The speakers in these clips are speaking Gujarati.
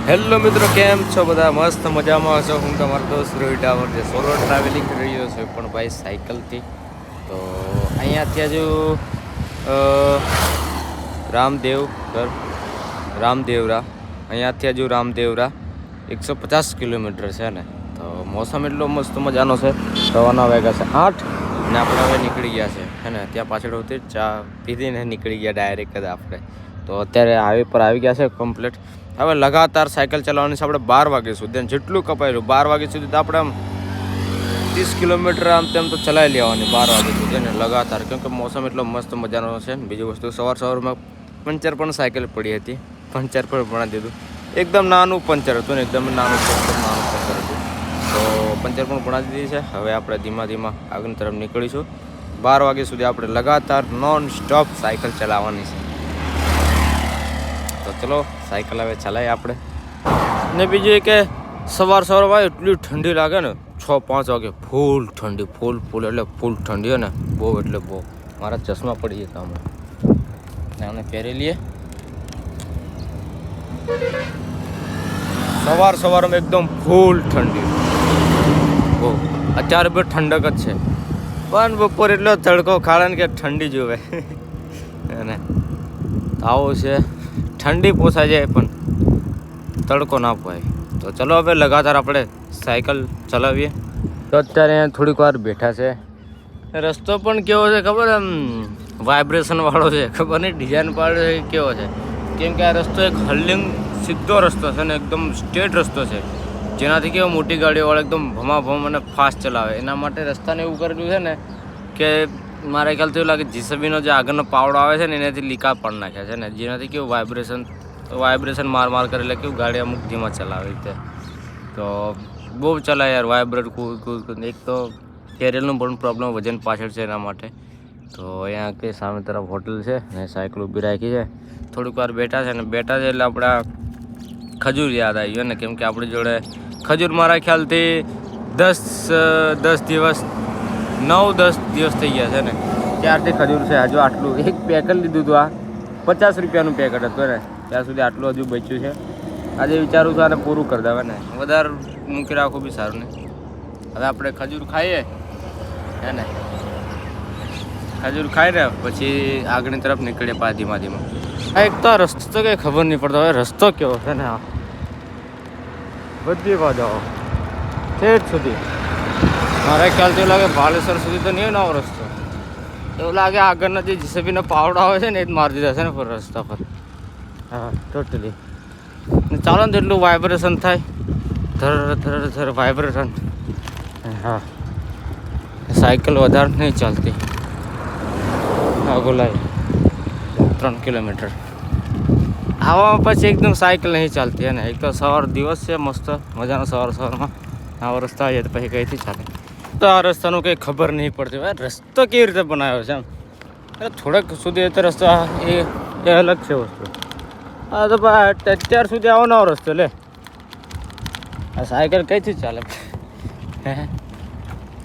હેલો મિત્રો, કેમ છો બધા? મસ્ત મજામાં હશો. હું તમારો દોસ્ત રોહિત ડામર જે સોલો ટ્રાવેલિંગ કરી રહ્યો છું, પણ ભાઈ સાયકલથી. તો અહીંયાથી હજુ રામદેવગર રામદેવરા અહીંયાથી હજુ રામદેવરા 150 કિલોમીટર છે ને. તો મોસમ એટલો મસ્ત મજાનો છે. સવારના વાગ્યા છે 8 અને આપણે હવે નીકળી ગયા છે હે ને. ત્યાં પાછળ હોતી ચા પીધીને નીકળી ગયા ડાયરેક્ટ જ આપણે. તો અત્યારે હાઈવે પર આવી ગયા છે કમ્પ્લીટ. હવે લગાતાર સાયકલ ચલાવવાની છે આપણે 12 વાગ્યા સુધી, અને જેટલું કપાયેલું 12 વાગ્યા સુધી તો આપણે આમ 30 કિલોમીટર આમ તેમ તો ચલાવી લેવાની 12 વાગ્યા સુધી ને લગાતાર, કેમ કે મોસમ એટલો મસ્ત મજાનો છે. બીજી વસ્તુ, સવારમાં પંચર પણ સાયકલ પડી હતી, પંચર પણ બનાવી દીધું. એકદમ નાનું પંચર હતું ને, એકદમ નાનું પંચર હતું. તો પંચર પણ બનાવી દીધી છે. હવે આપણે ધીમા ધીમા આગળની તરફ નીકળીશું. 12 વાગ્યા સુધી આપણે લગાતાર નોન સ્ટોપ સાયકલ ચલાવવાની છે. તો ચલો સાયકલ હવે ચલાવીએ આપણે. ને બીજું કે સવારમાં એટલી ઠંડી લાગે ને, 6-5 વાગે ફૂલ ઠંડી, ફૂલ એટલે ફૂલ ઠંડી હોય ને, બહુ એટલે બહુ. મારા ચશ્મા પડી જતા હમણાં, આને પહેરી લઈએ. સવારમાં એકદમ ફૂલ ઠંડી, બહુ. અત્યારે બી ઠંડક જ છે, પણ બપોર એટલો તડકો ખાડે ને કે ઠંડી જોવે અને આવો છે. ઠંડી પોસાઈ જાય પણ તડકો ના પોસાય. તો ચલો હવે લગાતાર આપણે સાયકલ ચલાવીએ. તો અત્યારે થોડીક વાર બેઠા છે. રસ્તો પણ કેવો છે ખબર, એમ વાઇબ્રેશન વાળો છે, ખબર નહીં ડિઝાઇન વાળો કેવો છે. કેમ કે આ રસ્તો એક હલ્લિંગ સીધો રસ્તો છે ને, એકદમ સ્ટ્રેટ રસ્તો છે, જેનાથી કેવો મોટી ગાડીઓવાળા એકદમ ભમાભમ અને ફાસ્ટ ચલાવે. એના માટે રસ્તાને એવું કરેલું છે ને કે મારે ખ્યાલથી એવું લાગે જીસીબીનો જે આગળનો પાવડો આવે છે ને, એનાથી લીકા પાડી નાખ્યા છે ને, જેનાથી કેવું વાઇબ્રેશન માર કરે, એટલે કેવું ગાડી અમુક ધીમા ચલાવે રીતે. તો બહુ ચલાવે યાર વાઇબ્રેટ કૂદ. એક તો કેરિયરનું પણ પ્રોબ્લેમ, વજન પાછળ છે એના માટે. તો અહીંયા કે સામે તરફ હોટલ છે ને, સાયકલ ઊભી રાખી છે. થોડીક વાર બેઠા છે ને, બેઠા છે એટલે આપણા ખજૂર યાદ આવી ગયો ને, કેમ કે આપણી જોડે ખજૂર મારા ખ્યાલથી 10 દિવસ 9-10 દિવસ થઈ ગયા છે ને, ત્યારથી ખજૂર છે. હજુ આટલું એક પેકેટ લીધું હતું, આ 50 રૂપિયાનું પેકેટ હતું ને, ત્યાં સુધી આટલું હજુ બચ્યું છે. આજે વિચારું છું આને પૂરું કરી દેવા ને, વધારે મૂકી રાખવું બી સારું નહીં. હવે આપણે ખજૂર ખાઈએ હે ને, ખજૂર ખાઈને પછી આગળની તરફ નીકળીએ પાછા ધીમા ધીમા. એક તો આ રસ્તો તો કંઈ ખબર નહીં પડતો. હવે રસ્તો કેવો છે ને, બધી બાજુ ઠેઠ સુધી મારા ખ્યાલથી લાગે ભાલેસર સુધી તો નહીં નવો રસ્તો. એવું લાગે આગળના જે જીસીબીનો પાવડો આવે છે ને, એ જ મારી દીધા છે ને પર રસ્તા પર. હા, ટોટલી. ચાલો ને એટલું વાઇબ્રેશન થાય, ધર વાઇબ્રેશન. હા, સાયકલ વધારે નહીં ચાલતી. હા, બોલાય 3 કિલોમીટર આવામાં પછી એકદમ સાયકલ નહીં ચાલતી. અને એક તો સવાર દિવસ છે મસ્ત મજાનો, સવારમાં આવા રસ્તા આવે તો પછી કંઈથી ચાલે. તો આ રસ્તાનું કંઈ ખબર નહીં પડતી. ભાઈ રસ્તો કેવી રીતે બનાવ્યો છે એમ, અરે થોડેક સુધી તો રસ્તો એ અલગ છે વસ્તુ. હા તો ભાઈ અત્યાર સુધી આવો નવો રસ્તો લે, આ સાયકલ કઈથી ચાલે?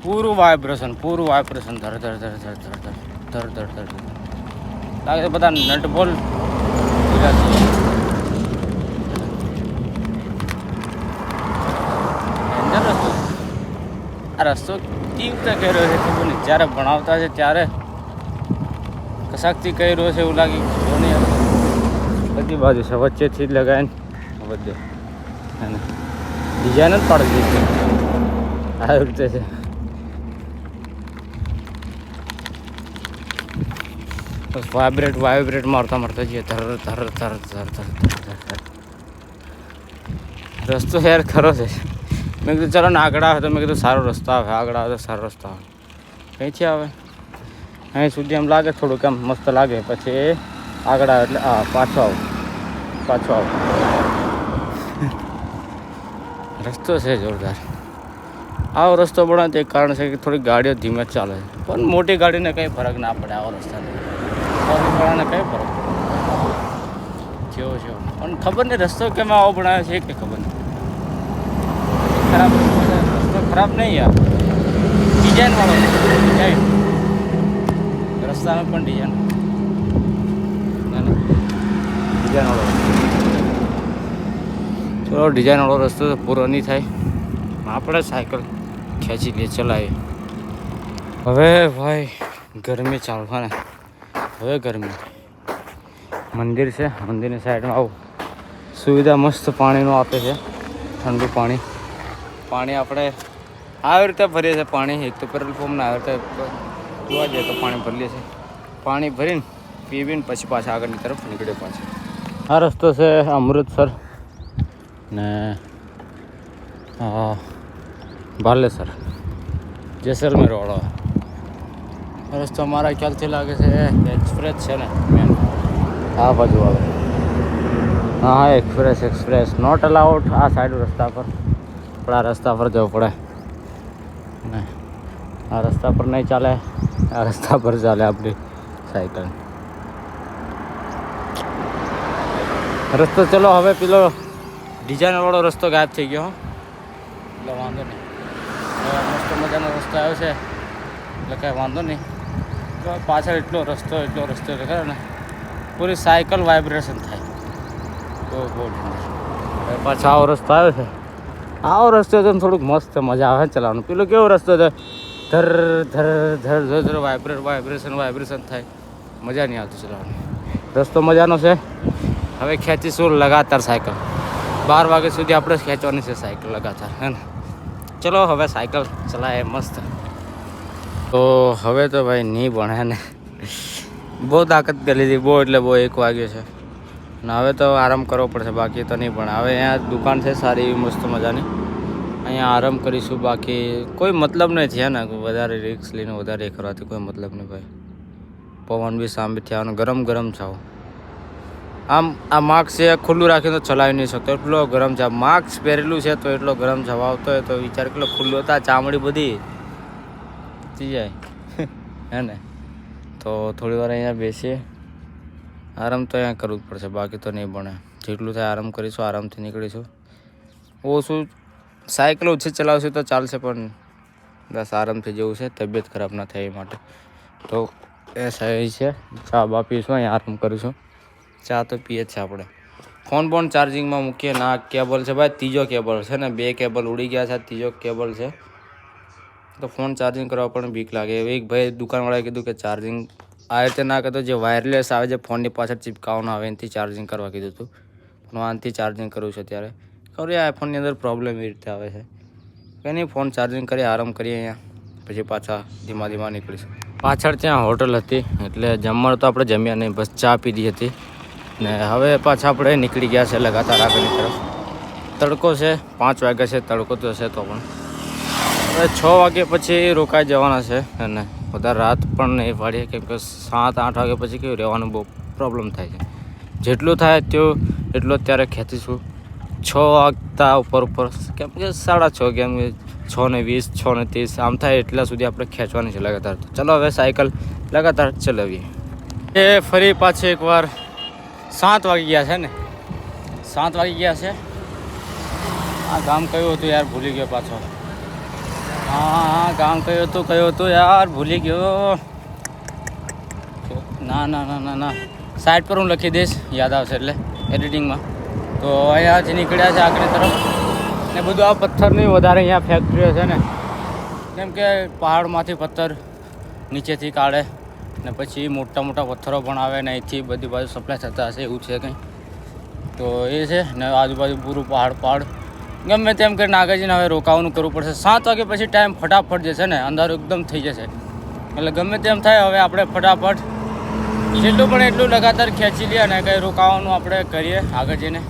પૂરું વાઇબ્રેશન ધર લાગે છે બધા નટ બોલ. આ રસ્તો કેવી રીતે કર્યો છે ખબર નહીં. જ્યારે ભણાવતા છે ત્યારે કશાકથી કર્યો છે એવું લાગી. બધી બાજુ છે, વચ્ચેથી જ લગાવીને બધે અને ડિઝાઇન જ પાડી દીધી આવી રીતે છે. બસ વાઇબ્રેટ મારતા જઈએ. રસ્તો યાર ખરો છે. મેં કીધું ચાલો ને આગળ આવે તો મેં કીધું સારો રસ્તો આવે, આગળ આવે તો સારો રસ્તો આવે. કંઈથી આવે અહીં સુધી એમ લાગે થોડુંક એમ મસ્ત લાગે, પછી આગળ આવે એટલે પાછો આવ. રસ્તો છે જોરદાર. આવો રસ્તો બનાવે તો એક કારણ છે કે થોડી ગાડીઓ ધીમે ચાલે, પણ મોટી ગાડીને કંઈ ફરક ના પડે. આવો રસ્તાને વાળાને કંઈ ફરક પડે જેવો છે. પણ ખબર નહીં રસ્તો કેમ આવો બનાવ્યો છે કે ખબર નહીં. ખરાબ રસ્તો ખરાબ નહીં યાર, ડિઝાઇન વાળો ડિઝાઇન રસ્તામાં પણ ડિઝાઇન વાળો ચલો ડિઝાઇનવાળો રસ્તો તો પૂરો નહીં થાય, આપણે સાયકલ ખેંચી લઈએ, ચલાવીએ. હવે ભાઈ ગરમી ચાલવાને, હવે ગરમી. મંદિર છે, મંદિરની સાઈડમાં આવું સુવિધા મસ્ત પાણીનું આપે છે, ઠંડુ પાણી. પાણી આપણે આવી રીતે ભરીએ છીએ. પાણી એક તો પેટ્રોલ પંપના આવી રીતે જોવા જઈએ તો પાણી ભરીએ છીએ. પાણી ભરીને પીવીને પછી પાછા આગળની તરફ નીકળે પાછા. આ રસ્તો છે અમૃતસર ને બાલેસર જેસલમેર વાળો. રસ્તો મારા ખ્યાલથી લાગે છે એક્સપ્રેસ છે ને મેન, આ બાજુ વાળો. હા એક્સપ્રેસ નોટ અલાઉડ આ સાઈડ રસ્તા પર. આપણે આ રસ્તા પર જવું પડે ને, આ રસ્તા પર નહીં ચાલે, આ રસ્તા પર ચાલે આપણી સાયકલ. રસ્તો ચલો હવે પેલો ડિઝાઇનવાળો રસ્તો ગાયબ થઈ ગયો, એટલે વાંધો નહીં. હવે મસ્ત મજાનો રસ્તો આવ્યો છે એટલે કાંઈ વાંધો નહીં. તો પાછળ એટલો રસ્તો એટલે ખરે ને પૂરી સાયકલ વાઇબ્રેશન થાય. બહુ હવે પાછો આવો રસ્તો આવ્યો છે. આવો રસ્તો તો થોડુંક મસ્ત મજા આવે ચલાવવાનું. પેલો કેવો રસ્તો છે ધર ધર ધર ધર ધર વાઇબ્રેશન થાય, મજા નહીં આવતી ચલાવવાની. રસ્તો મજાનો છે. હવે ખેંચીશું લગાતાર સાયકલ, 12 વાગ્યા સુધી આપણે ખેંચવાની છે સાયકલ લગાતાર, હે ને. ચલો હવે સાયકલ ચલાવે મસ્ત. તો હવે તો ભાઈ નહીં ભણે ને, બહુ તાકાત કરી લીધી, બહુ એટલે બહુ 1 વાગ્યો છે ને. હવે તો આરામ કરવો પડશે, બાકી તો નહીં ભણે. હવે અહીંયા દુકાન છે સારી એવી મસ્ત મજાની, અહીંયા આરામ કરીશું. બાકી કોઈ મતલબ નહીં છે ને, વધારે રિસ્ક લઈને વધારે એ કરવાથી કોઈ મતલબ નહીં ભાઈ. પવન બી સામેથી આવવાનું, ગરમ ગરમ છે. આમ આ માસ્ક છે ખુલ્લું રાખીને તો ચલાવી નહીં શકતો, એટલો ગરમ છે. માસ્ક પહેરેલું છે તો એટલો ગરમ છે આવતો હોય તો વિચાર કેટલો ખુલ્લું હતા, ચામડી બધી થઈ જાય હે ને. તો થોડી વાર અહીંયા બેસીએ, આરામ તો અહીંયા કરવું જ પડશે, બાકી તો નહીં ભણે. જેટલું થાય આરામ કરીશું, આરામથી નીકળીશું. ઓછું સાયકલ ઓછી ચલાવશું તો ચાલશે, પણ બસ આરામથી જવું છે, તબિયત ખરાબ ના થાય એ માટે. તો એ સહી છે. ચા બા પીશું, અહીંયા આરામ કરીશું. ચા તો પીએ જ છે આપણે. ફોન ચાર્જિંગમાં મૂકીએ ના. કેબલ છે ભાઈ, ત્રીજો કેબલ છે ને, 2 કેબલ ઉડી ગયા છે, ત્રીજો કેબલ છે. તો ફોન ચાર્જિંગ કરવા પણ બીક લાગે. એક ભાઈ દુકાનવાળાએ કીધું કે ચાર્જિંગ આ રીતે ના કરતો, જે વાયરલેસ આવે છે ફોનની પાછળ ચિપકાવવાનો આવે એનાથી ચાર્જિંગ કરવા કીધું હતું. પણ આનાથી ચાર્જિંગ કરવું છે ત્યારે ખબર આઈફોનની અંદર પ્રોબ્લેમ એ રીતે આવે છે. કંઈ નહીં, ફોન ચાર્જિંગ કરીએ, આરામ કરીએ અહીંયા, પછી પાછા ધીમા નીકળીશું. પાછળ ત્યાં હોટલ હતી એટલે જમવાનું તો આપણે જમ્યા નહીં, બસ ચા પીધી હતી ને. હવે પાછા આપણે નીકળી ગયા છે લગાતાર આગળની તરફ. તડકો છે, 5 વાગ્યા છે, તડકો તો હશે તો પણ હવે 6 વાગ્યા પછી રોકાઈ જવાના છે. અને વધારે રાત પણ નહીં પાડીએ, કેમ કે 7-8 વાગ્યા પછી કેવું રહેવાનું બહુ પ્રોબ્લેમ થાય છે. જેટલું થાય એટલું અત્યારે ખેંચીશું. 6 વાગતા ઉપર કેમ કે 6:30, કેમ કે 6:20, 6:30 આમ થાય એટલા સુધી આપણે ખેંચવાની છે લગાતાર. તો ચલો હવે સાયકલ લગાતાર ચલાવીએ. એ ફરી પાછી એકવાર 7 વાગી ગયા છે ને, 7 વાગી ગયા છે. આ ગામ કયું હતું યાર, ભૂલી ગયો પાછો. હા ગામ કયું હતું યાર, ભૂલી ગયો. ના સાઈડ પર હું લખી દઈશ, યાદ આવશે એટલે એડિટિંગમાં. તો અહીંયાથી નીકળ્યા છે આગળની તરફ ને. બધું આ પથ્થરની વધારે અહીંયા ફેક્ટરીઓ છે ને, કેમ કે પહાડમાંથી પથ્થર નીચેથી કાઢે ને પછી મોટા પથ્થરો પણ આવે ને અહીંથી બધી બાજુ સપ્લાય થતા હશે, એવું છે કંઈ. તો એ છે ને, આજુબાજુ પૂરું પહાડ ગમે તેમ કરીને આગળ જઈને હવે રોકાવાનું કરવું પડશે. 7 વાગ્યા પછી ટાઈમ ફટાફટ જશે ને, અંધારું એકદમ થઈ જશે. એટલે ગમે તેમ થાય હવે આપણે ફટાફટ જેટલું પણ એટલું લગાતાર ખેંચી લઈએ અને કંઈ રોકાવાનું આપણે કરીએ આગળ જઈને.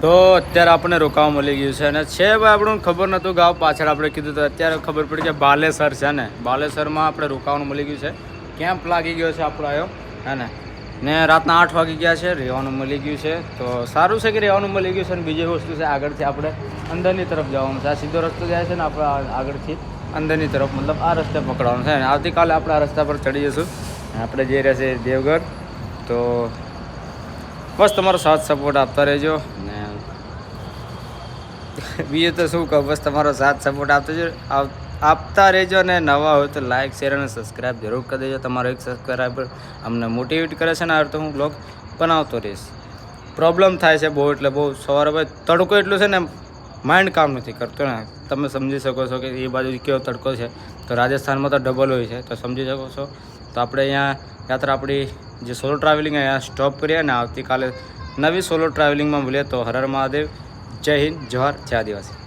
તો અત્યારે આપણને રોકાવા મળી ગયું છે અને છે ભાઈ આપણને ખબર નહોતું, ગામ પાછળ આપણે કીધું તો અત્યારે ખબર પડી કે બાલેસર છે ને, બાલેસરમાં આપણે રોકાવાનું મળી ગયું છે. કેમ્પ લાગી ગયો છે આપણો આવ્યો હે ને રાતના 8 વાગી ગયા છે, રહેવાનું મળી ગયું છે. તો સારું છે કે રહેવાનું મળી ગયું છે. અને બીજી વસ્તુ છે, આગળથી આપણે અંદરની તરફ જવાનું છે. આ સીધો રસ્તો જાય છે ને, આપણે આગળથી અંદરની તરફ મતલબ આ રસ્તે પકડવાનું છે. અને આવતીકાલે આપણે આ રસ્તા પર ચડી જઈશું. આપણે જઈ રહ્યા છીએ દેવગઢ. તો બસ તમારો સાથ સપોર્ટ આપતા રહેજો ને બીજું તો શું કહું, બસ તમારો સાથ સપોર્ટ આપતા રહેજો. અને નવા હોય તો લાઇક, શેર અને સબસ્ક્રાઈબ જરૂર કરી દેજો. તમારો એક સબસ્ક્રાઈબર અમને મોટિવેટ કરે છે ને, આ તો હું બ્લોગ બનાવતો રહીશ. પ્રોબ્લેમ થાય છે બહુ, એટલે બહુ સવારે ભાઈ તડકો એટલું છે ને માઇન્ડ કામ નથી કરતો ને. તમે સમજી શકો છો કે એ બાજુ કેવો તડકો છે, તો રાજસ્થાનમાં તો ડબલ હોય છે, તો સમજી શકો છો. તો આપણે અહીંયા યાત્રા આપણી જે સોલો ટ્રાવેલિંગ અહીંયા સ્ટોપ કરીએ ને આવતીકાલે નવી સોલો ટ્રાવેલિંગમાં મળીએ. તો હર હર મહાદેવ, જય હિન્દ, જોહાર, જય આદિવાસી.